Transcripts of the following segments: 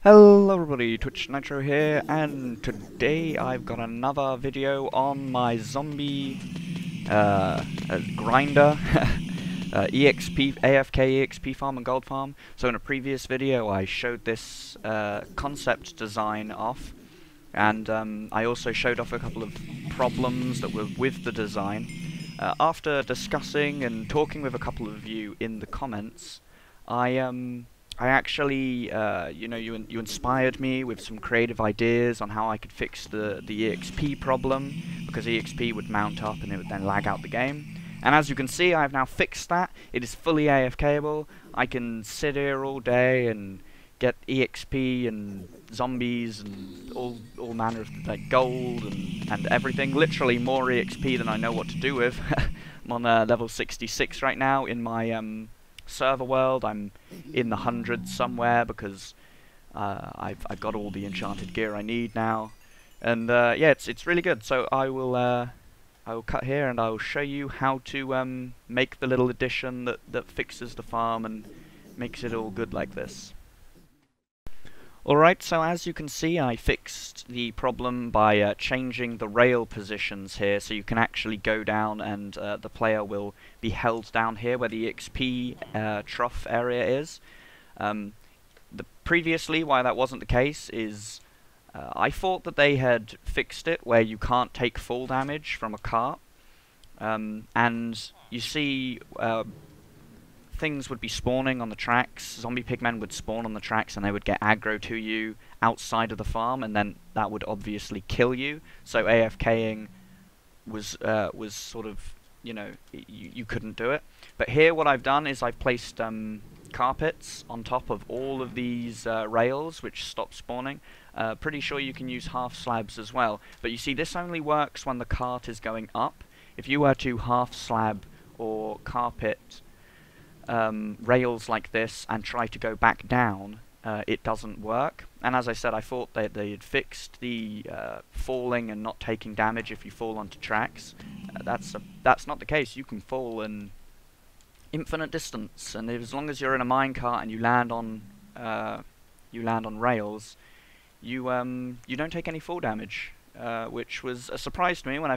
Hello everybody, Twitch Nitro here, and today I've got another video on my zombie grinder EXP, AFK Exp farm and gold farm. So in a previous video I showed this concept design off, and I also showed off a couple of problems that were with the design. After discussing and talking with a couple of you in the comments, I actually, you inspired me with some creative ideas on how I could fix the EXP problem, because EXP would mount up and it would then lag out the game. And as you can see, I've now fixed that. It is fully AFKable. I can sit here all day and get EXP and zombies and all manner of like gold and everything. Literally more EXP than I know what to do with. I'm on level 66 right now in my server world. I'm in the hundreds somewhere because I've got all the enchanted gear I need now, and yeah, it's really good. So I will cut here and I will show you how to make the little addition that fixes the farm and makes it all good like this. Alright, so as you can see, I fixed the problem by changing the rail positions here, so you can actually go down and the player will be held down here where the XP trough area is. Previously, why that wasn't the case is I thought that they had fixed it where you can't take fall damage from a cart, and you see things would be spawning on the tracks. Zombie pigmen would spawn on the tracks and they would get aggro to you outside of the farm, and then that would obviously kill you. So AFKing was sort of, you know, you couldn't do it. But here what I've done is I've placed carpets on top of all of these rails which stop spawning. Pretty sure you can use half slabs as well. But you see, this only works when the cart is going up. If you were to half slab or carpet rails like this and try to go back down, it doesn't work. And as I said, I thought that they had fixed the falling and not taking damage if you fall onto tracks. That's not the case. You can fall an infinite distance, and as long as you're in a minecart and you land on rails, you don't take any fall damage, which was a surprise to me when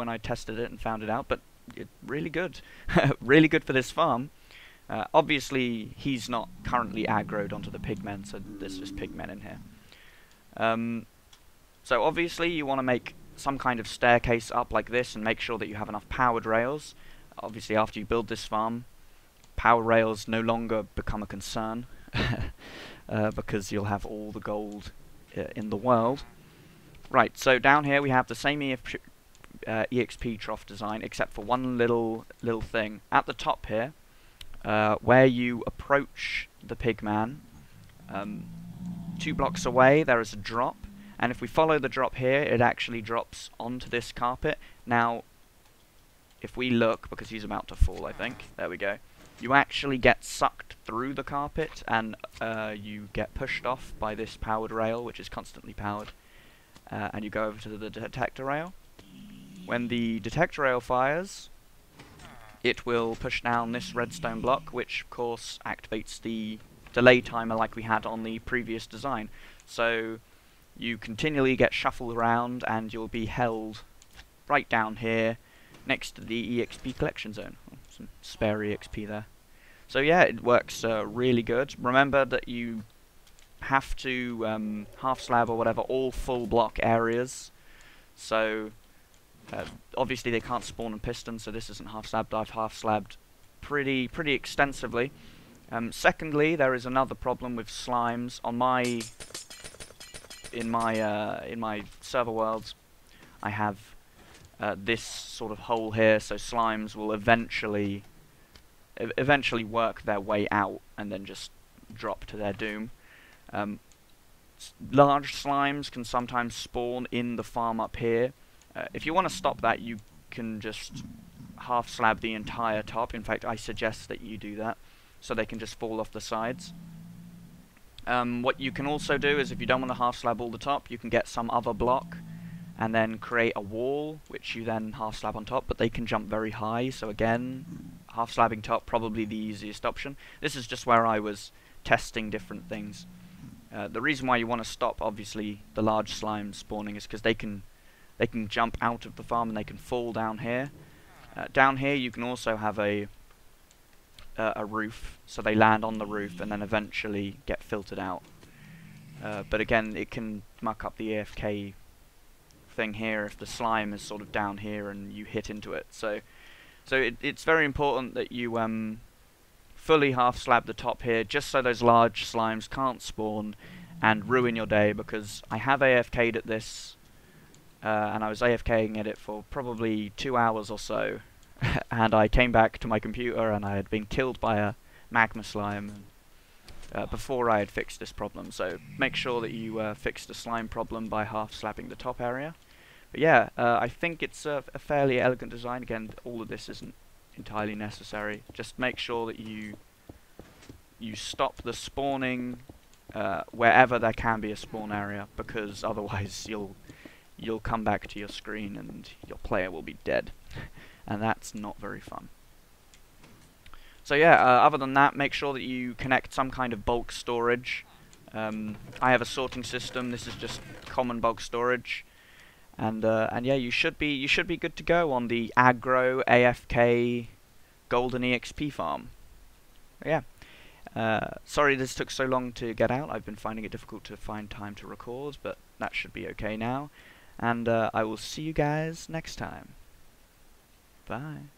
I tested it and found it out. But really good, really good for this farm. Obviously, he's not currently aggroed onto the pigmen, so there's just pigmen in here. So obviously, you want to make some kind of staircase up like this and make sure that you have enough powered rails. Obviously, after you build this farm, power rails no longer become a concern because you'll have all the gold in the world. Right, so down here we have the same EXP trough design, except for one little thing. At the top here, where you approach the pigman, 2 blocks away there is a drop, and if we follow the drop here, it actually drops onto this carpet. Now, if we look, because he's about to fall, I think, there we go, you actually get sucked through the carpet, and you get pushed off by this powered rail, which is constantly powered, and you go over to the detector rail. When the detector rail fires, it will push down this redstone block, which of course activates the delay timer like we had on the previous design. So you continually get shuffled around and you'll be held right down here next to the EXP collection zone. Some spare EXP there. So yeah, it works really good. Remember that you have to half slab or whatever all full block areas. So obviously they can't spawn in pistons, so this isn't half slabbed. I've half slabbed pretty extensively. Secondly, there is another problem with slimes. On in my server worlds, I have this sort of hole here, so slimes will eventually work their way out and then just drop to their doom. Large slimes can sometimes spawn in the farm up here. If you want to stop that, you can just half slab the entire top. In fact, I suggest that you do that, so they can just fall off the sides. What you can also do is, if you don't want to half slab all the top, you can get some other block and then create a wall, which you then half slab on top, but they can jump very high, so again, half slabbing top, probably the easiest option. This is just where I was testing different things. The reason why you want to stop, obviously, the large slimes spawning is because they can jump out of the farm and they can fall down here. Down here you can also have a roof, so they land on the roof and then eventually get filtered out. But again, it can muck up the AFK thing here if the slime is sort of down here and you hit into it. So it's very important that you fully half slab the top here, just so those large slimes can't spawn and ruin your day, because I have AFK'd at this, and I was AFKing at it for probably 2 hours or so, and I came back to my computer and I had been killed by a magma slime before I had fixed this problem. So make sure that you fix the slime problem by half slabbing the top area. But yeah, I think it's a fairly elegant design. Again, all of this isn't entirely necessary. Just make sure that you stop the spawning wherever there can be a spawn area, because otherwise you'll come back to your screen and your player will be dead, and that's not very fun. So yeah, other than that, make sure that you connect some kind of bulk storage. I have a sorting system. This is just common bulk storage. And yeah, you should be good to go on the aggro AFK Golden EXP farm. Yeah. Sorry this took so long to get out. I've been finding it difficult to find time to record, but that should be okay now. And I will see you guys next time. Bye.